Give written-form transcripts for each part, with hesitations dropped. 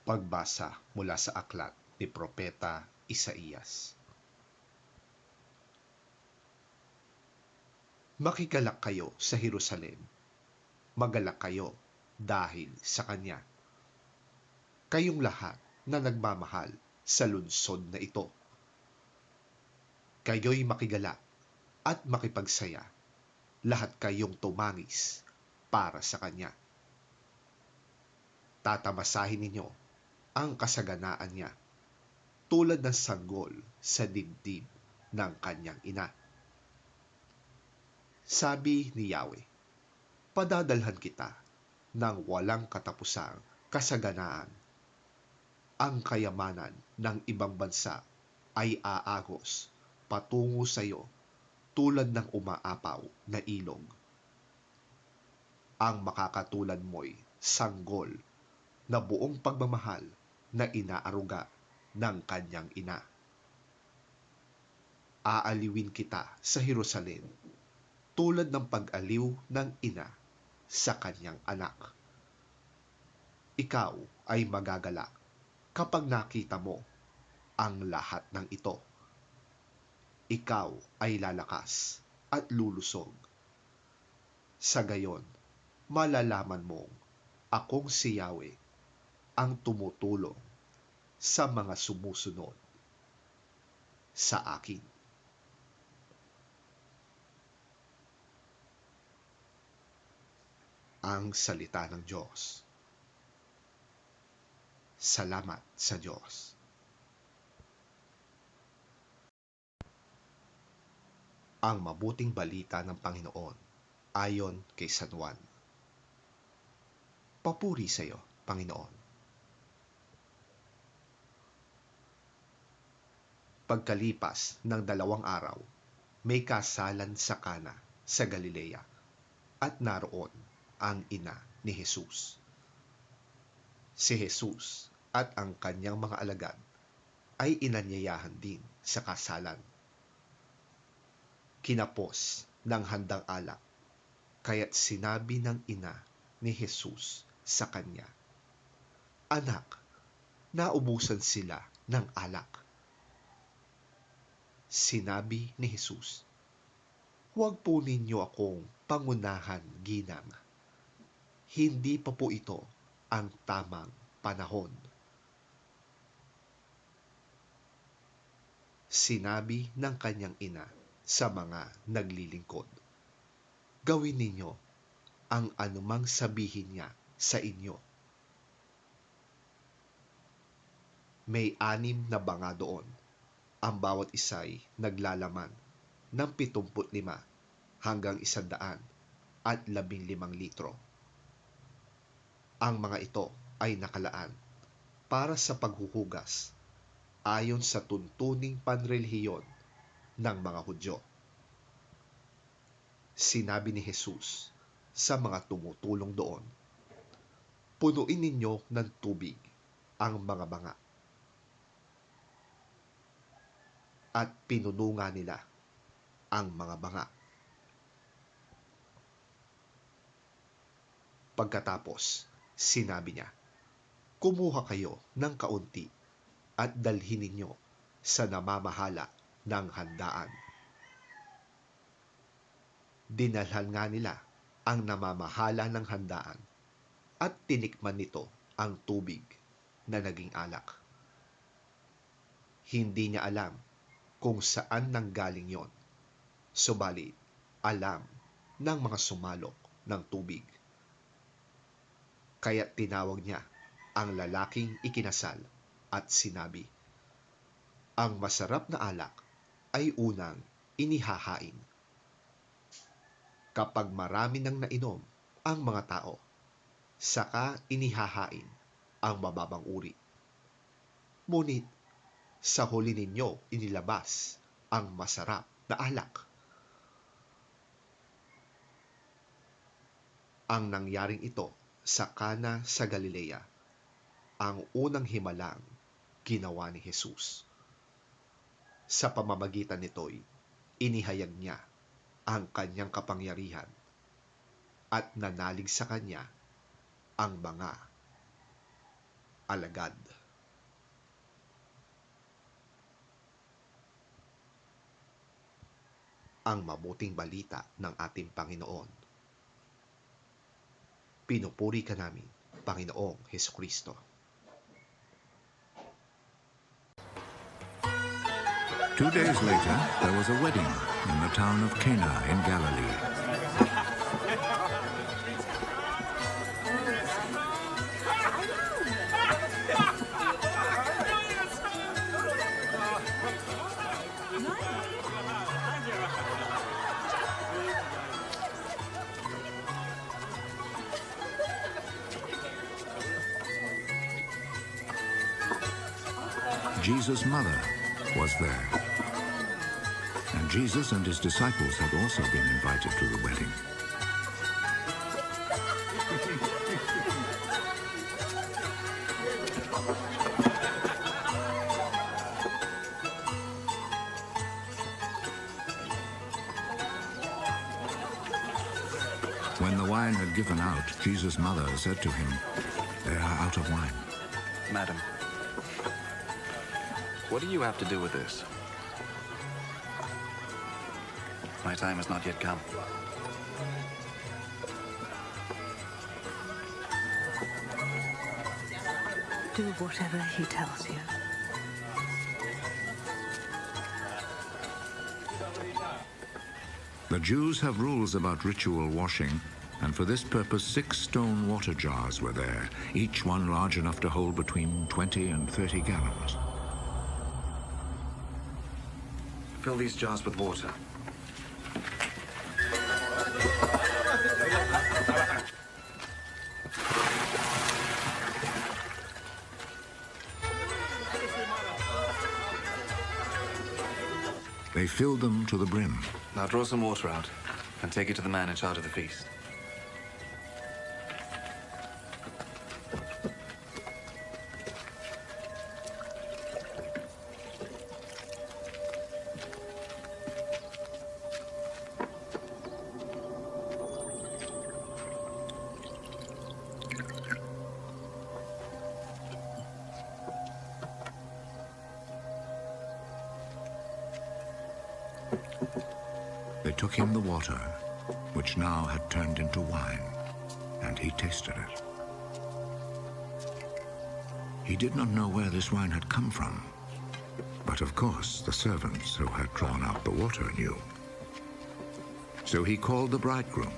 Pagbasa mula sa aklat ni Propeta Isaías. Makigalak kayo sa Jerusalem. Magalak kayo dahil sa kanya. Kayong lahat na nagmamahal sa lungsod na ito. Kayo'y makigalak at makipagsaya. Lahat kayong tumangis para sa kanya. Tatamasahin ninyo ang kasaganaan niya tulad ng sanggol sa dibdib ng kanyang ina. Sabi ni Yahweh, padadalhan kita ng walang katapusang kasaganaan. Ang kayamanan ng ibang bansa ay aagos patungo sa iyo tulad ng umaapaw na ilog. Ang makakatulad mo'y sanggol na buong pagmamahal na inaaruga ng kanyang ina. Aaliwin kita sa Jerusalem tulad ng pag-aliw ng ina sa kanyang anak. Ikaw ay magagalak kapag nakita mo ang lahat ng ito. Ikaw ay lalakas at lulusog. Sa gayon, malalaman mong akong si Yahweh ang tumutulong sa mga sumusunod sa akin. Ang salita ng Diyos. Salamat sa Diyos. Ang mabuting balita ng Panginoon ayon kay San Juan. Papuri sa iyo, Panginoon. Pagkalipas ng 2 araw, may kasalan sa Kana sa Galilea at naroon ang ina ni Jesus. Si Jesus at ang kanyang mga alagad ay inanyayahan din sa kasalan. Kinapos ng handang alak, kaya't sinabi ng ina ni Jesus sa kanya, Anak, naubusan sila ng alak. Sinabi ni Jesus, Huwag po ninyo akong pangunahan ginang. Hindi pa po ito ang tamang panahon. Sinabi ng kanyang ina sa mga naglilingkod, Gawin ninyo ang anumang sabihin niya sa inyo. May 6 na banga doon. Ang bawat isa'y naglalaman ng 75 hanggang 115 litro. Ang mga ito ay nakalaan para sa paghuhugas ayon sa tuntuning panrelihiyon ng mga Hudyo. Sinabi ni Jesus sa mga tumutulong doon, Punuin ninyo ng tubig ang mga banga. At pinuno nga nila ang mga banga. Pagkatapos, sinabi niya, Kumuha kayo ng kaunti at dalhin ninyo sa namamahala ng handaan. Dinalhan nga nila ang namamahala ng handaan at tinikman nito ang tubig na naging alak. Hindi niya alam kung saan nanggaling yon, subalit alam ng mga sumalok ng tubig. Kaya tinawag niya ang lalaking ikinasal at sinabi, Ang masarap na alak ay unang inihahain. Kapag marami nang nainom ang mga tao, saka inihahain ang mababang uri. Ngunit sa huli ninyo inilabas ang masarap na alak. Ang nangyaring ito sa Kana sa Galilea, ang unang himalang ginawa ni Jesus. Sa pamamagitan nito'y inihayag niya ang kanyang kapangyarihan at nanalig sa kanya ang mga alagad. Ang mabuting balita ng ating Panginoon. Pinupuri ka namin, Panginoong Hesukristo. Two days later, there was a wedding in the town of Cana in Galilee. Jesus' mother was there. And Jesus and his disciples had also been invited to the wedding. When the wine had given out, Jesus' mother said to him, "They are out of wine." Madam, what do you have to do with this? My time has not yet come. Do whatever he tells you. The Jews have rules about ritual washing, and for this purpose 6 stone water jars were there, each one large enough to hold between 20 and 30 gallons. Fill these jars with water. They filled them to the brim. Now draw some water out and take it to the man in charge of the feast. They took him the water, which now had turned into wine, and he tasted it. He did not know where this wine had come from, but of course the servants who had drawn out the water knew. So he called the bridegroom.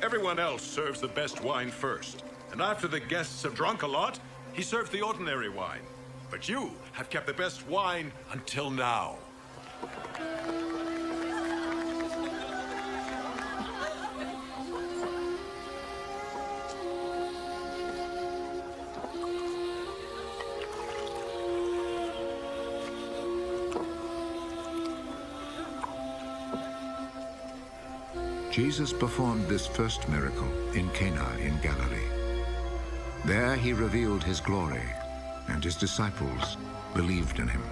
Everyone else serves the best wine first, and after the guests have drunk a lot, he serves the ordinary wine. But you have kept the best wine until now. Jesus performed this first miracle in Cana in Galilee. There he revealed his glory, and his disciples believed in him.